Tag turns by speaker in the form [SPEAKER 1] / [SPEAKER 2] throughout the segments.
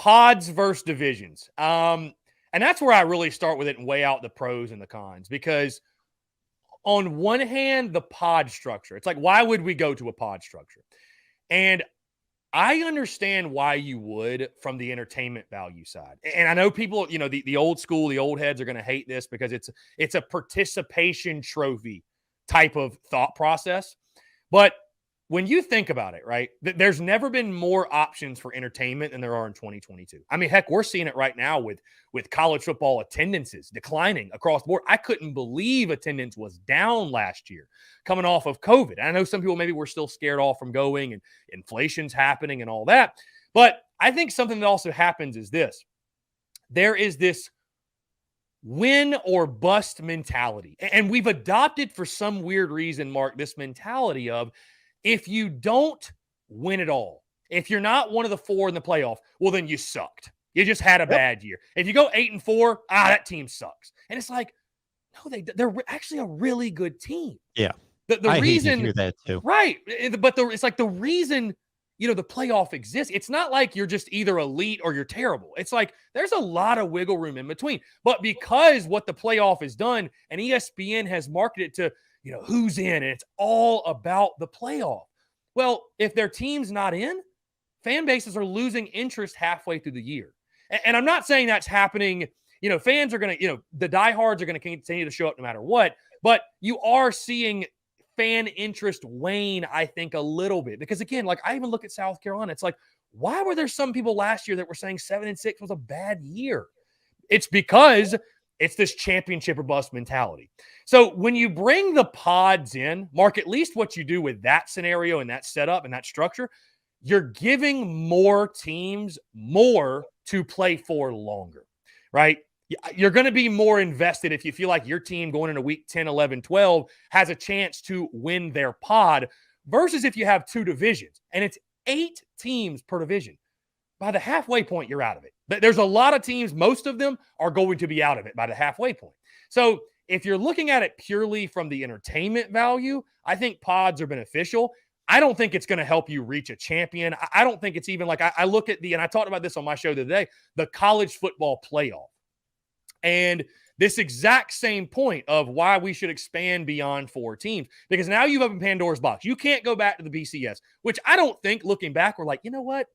[SPEAKER 1] pods versus divisions. And that's where I really start with it and weigh out the pros and the cons, because on one hand, the pod structure, it's like, why would we go to a pod structure? And I understand why you would from the entertainment value side. And I know people, the old school, the old heads are going to hate this because it's a participation trophy type of thought process. But when you think about it, right, there's never been more options for entertainment than there are in 2022. I mean, heck, we're seeing it right now with college football attendances declining across the board. I couldn't believe attendance was down last year coming off of COVID. I know some people maybe were still scared off from going and inflation's happening and all that. But I think something that also happens is this. There is this win or bust mentality. And we've adopted for some weird reason, Mark, this mentality of, if you don't win it all, if you're not one of the four in the playoff, well, then you sucked. You just had a bad year. If you go 8-4, that team sucks. And it's like, no, they're actually a really good team.
[SPEAKER 2] Yeah.
[SPEAKER 1] The reason,
[SPEAKER 2] hate to hear that too.
[SPEAKER 1] Right. But it's like the reason, the playoff exists. It's not like you're just either elite or you're terrible. It's like there's a lot of wiggle room in between. But because what the playoff has done, and ESPN has marketed it to, who's in, and it's all about the playoff. Well, if their team's not in, fan bases are losing interest halfway through the year. And I'm not saying that's happening. Fans are going to, the diehards are going to continue to show up no matter what. But you are seeing fan interest wane, I think, a little bit. Because, again, like I even look at South Carolina. It's like, why were there some people last year that were saying 7-6 was a bad year? It's because it's this championship or bust mentality. So when you bring the pods in, Mark, at least what you do with that scenario and that setup and that structure, you're giving more teams more to play for longer, right? You're going to be more invested if you feel like your team going into week 10, 11, 12 has a chance to win their pod versus if you have two divisions and it's 8 teams per division. By the halfway point, you're out of it. There's a lot of teams, most of them are going to be out of it by the halfway point. So if you're looking at it purely from the entertainment value, I think pods are beneficial. I don't think it's going to help you reach a champion. I don't think it's even like I look at and I talked about this on my show today, the college football playoff. And this exact same point of why we should expand beyond 4 teams, because now you've opened Pandora's box. You can't go back to the BCS, which I don't think, looking back, we're like, you know what?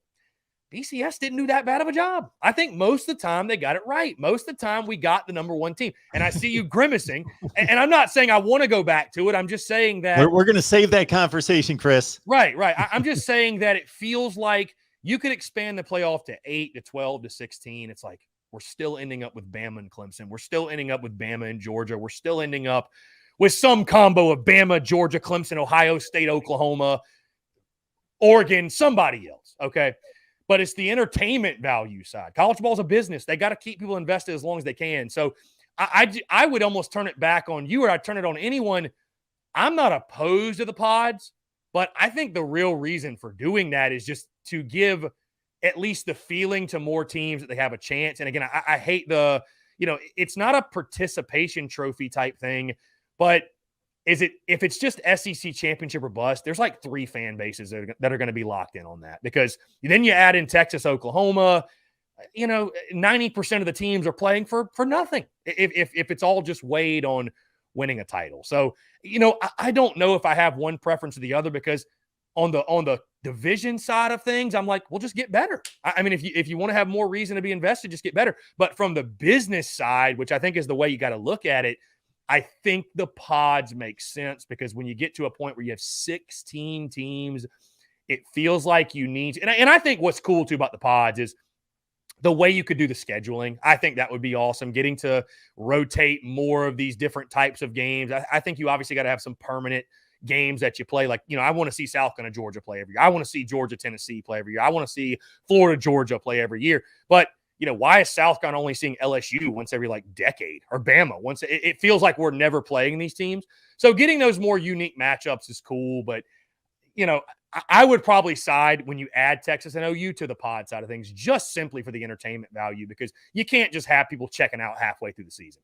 [SPEAKER 1] BCS didn't do that bad of a job. I think most of the time they got it right. Most of the time we got the number 1 team. And I see you grimacing. And I'm not saying I want to go back to it. I'm just saying that
[SPEAKER 2] we're going to save that conversation, Chris.
[SPEAKER 1] Right. I'm just saying that it feels like you could expand the playoff to 8 to 12 to 16. It's like we're still ending up with Bama and Clemson. We're still ending up with Bama and Georgia. We're still ending up with some combo of Bama, Georgia, Clemson, Ohio State, Oklahoma, Oregon, somebody else. Okay. But it's the entertainment value side. College ball is a business. They got to keep people invested as long as they can. So I would almost turn it back on you, or I'd turn it on anyone. I'm not opposed to the pods, but I think the real reason for doing that is just to give at least the feeling to more teams that they have a chance. And again, I hate it's not a participation trophy type thing, but if it's just SEC championship or bust, there's like 3 fan bases that are going to be locked in on that, because then you add in Texas, Oklahoma, 90% of the teams are playing for nothing if it's all just weighed on winning a title. So, I don't know if I have one preference or the other, because on the division side of things, I'm like, well, just get better. I mean, if you want to have more reason to be invested, just get better. But from the business side, which I think is the way you got to look at it, I think the pods make sense, because when you get to a point where you have 16 teams, it feels like you need – and I think what's cool, too, about the pods is the way you could do the scheduling. I think that would be awesome, getting to rotate more of these different types of games. I think you obviously got to have some permanent games that you play. Like, I want to see South Carolina, Georgia play every year. I want to see Georgia, Tennessee play every year. I want to see Florida, Georgia play every year. But – why is South Carolina only seeing LSU once every decade, or Bama once? It feels like we're never playing these teams. So getting those more unique matchups is cool. But, I would probably side when you add Texas and OU to the pod side of things, just simply for the entertainment value, because you can't just have people checking out halfway through the season.